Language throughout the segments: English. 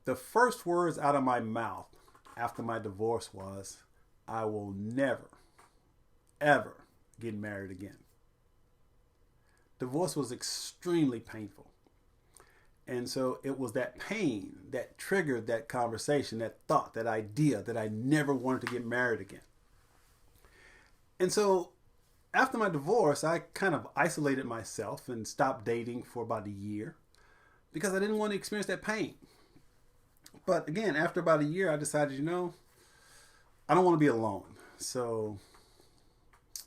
The first words out of my mouth after my divorce was, I will never, ever get married again. Divorce was extremely painful. And so it was that pain that triggered that conversation, that thought, that idea that I never wanted to get married again. And so after my divorce, I kind of isolated myself and stopped dating for about a year because I didn't want to experience that pain. But again, after about a year, I decided, I don't want to be alone. So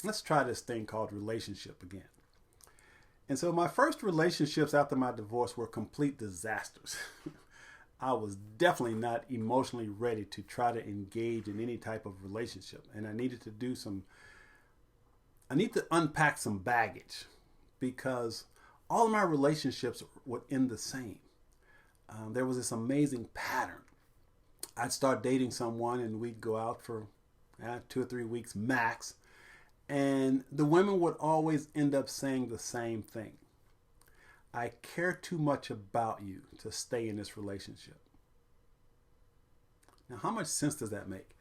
let's try this thing called relationship again. And so my first relationships after my divorce were complete disasters. I was definitely not emotionally ready to try to engage in any type of relationship. And I need to unpack some baggage because all of my relationships would end the same. There was this amazing pattern. I'd start dating someone and we'd go out for 2 or 3 weeks max. And the women would always end up saying the same thing. I care too much about you to stay in this relationship. Now, how much sense does that make?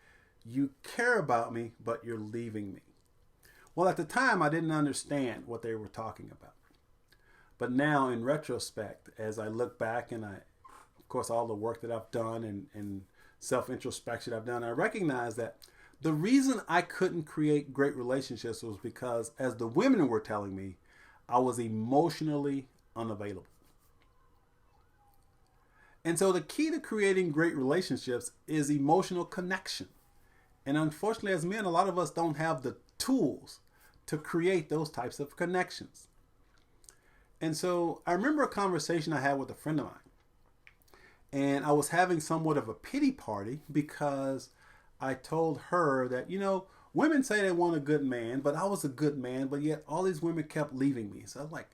You care about me, but you're leaving me. Well, at the time, I didn't understand what they were talking about. But now, in retrospect, as I look back and of course, all the work that I've done and self-introspection I've done, I recognize that the reason I couldn't create great relationships was because, as the women were telling me, I was emotionally unavailable. And so the key to creating great relationships is emotional connection. And unfortunately, as men, a lot of us don't have the tools to create those types of connections. And so I remember a conversation I had with a friend of mine. And I was having somewhat of a pity party because I told her that, women say they want a good man, but I was a good man, but yet all these women kept leaving me. So I was like,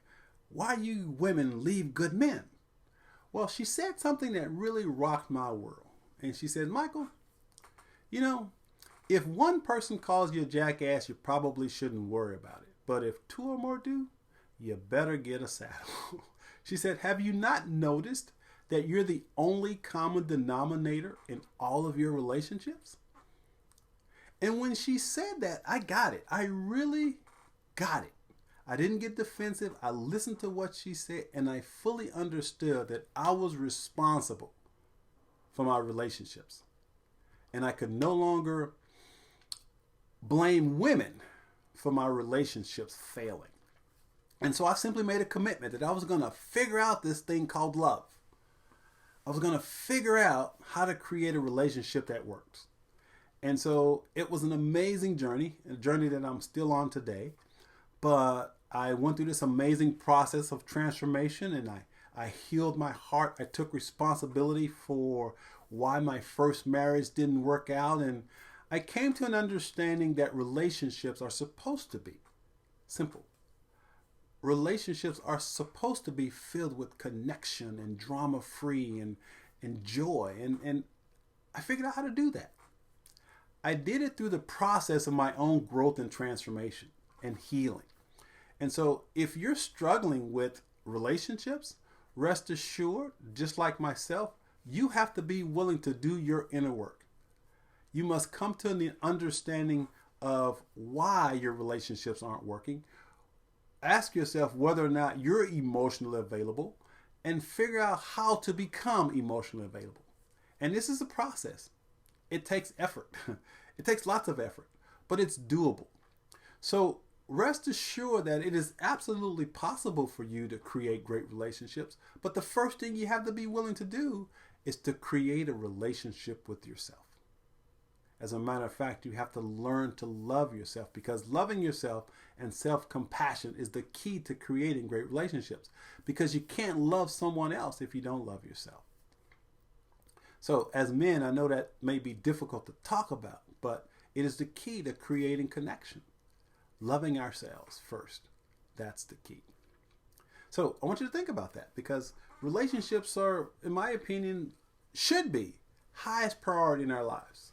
why you women leave good men? Well, she said something that really rocked my world. And she said, Michael, if one person calls you a jackass, you probably shouldn't worry about it. But if two or more do, you better get a saddle. She said, have you not noticed that you're the only common denominator in all of your relationships? And when she said that, I got it. I really got it. I didn't get defensive. I listened to what she said, and I fully understood that I was responsible for my relationships. And I could no longer blame women for my relationships failing. And so I simply made a commitment that I was going to figure out this thing called love. I was going to figure out how to create a relationship that works. And so it was an amazing journey, a journey that I'm still on today. But I went through this amazing process of transformation, and I healed my heart. I took responsibility for why my first marriage didn't work out. And I came to an understanding that relationships are supposed to be simple. Relationships are supposed to be filled with connection and drama free and joy. And I figured out how to do that. I did it through the process of my own growth and transformation and healing. And so if you're struggling with relationships, rest assured, just like myself, you have to be willing to do your inner work. You must come to the understanding of why your relationships aren't working. Ask yourself whether or not you're emotionally available and figure out how to become emotionally available. And this is a process. It takes effort. It takes lots of effort, but it's doable. So rest assured that it is absolutely possible for you to create great relationships. But the first thing you have to be willing to do is to create a relationship with yourself. As a matter of fact, you have to learn to love yourself, because loving yourself and self-compassion is the key to creating great relationships, because you can't love someone else if you don't love yourself. So as men, I know that may be difficult to talk about, but it is the key to creating connection. Loving ourselves first. That's the key. So I want you to think about that, because relationships are, in my opinion, should be highest priority in our lives.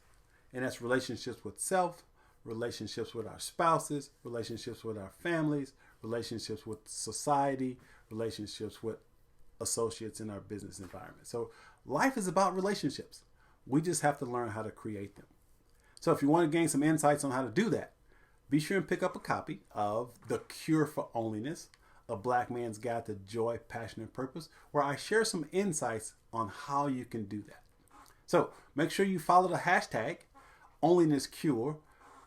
And that's relationships with self, relationships with our spouses, relationships with our families, relationships with society, relationships with associates in our business environment. So life is about relationships. We just have to learn how to create them. So if you want to gain some insights on how to do that, be sure and pick up a copy of The Cure for Onlyness, A Black Man's Guide to Joy, Passion, and Purpose, where I share some insights on how you can do that. So make sure you follow the hashtag OnlynessCure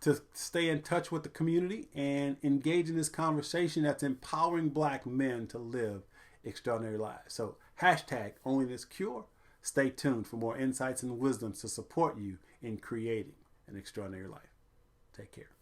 to stay in touch with the community and engage in this conversation that's empowering Black men to live extraordinary lives. So hashtag OnlynessCure. Stay tuned for more insights and wisdoms to support you in creating an extraordinary life. Take care.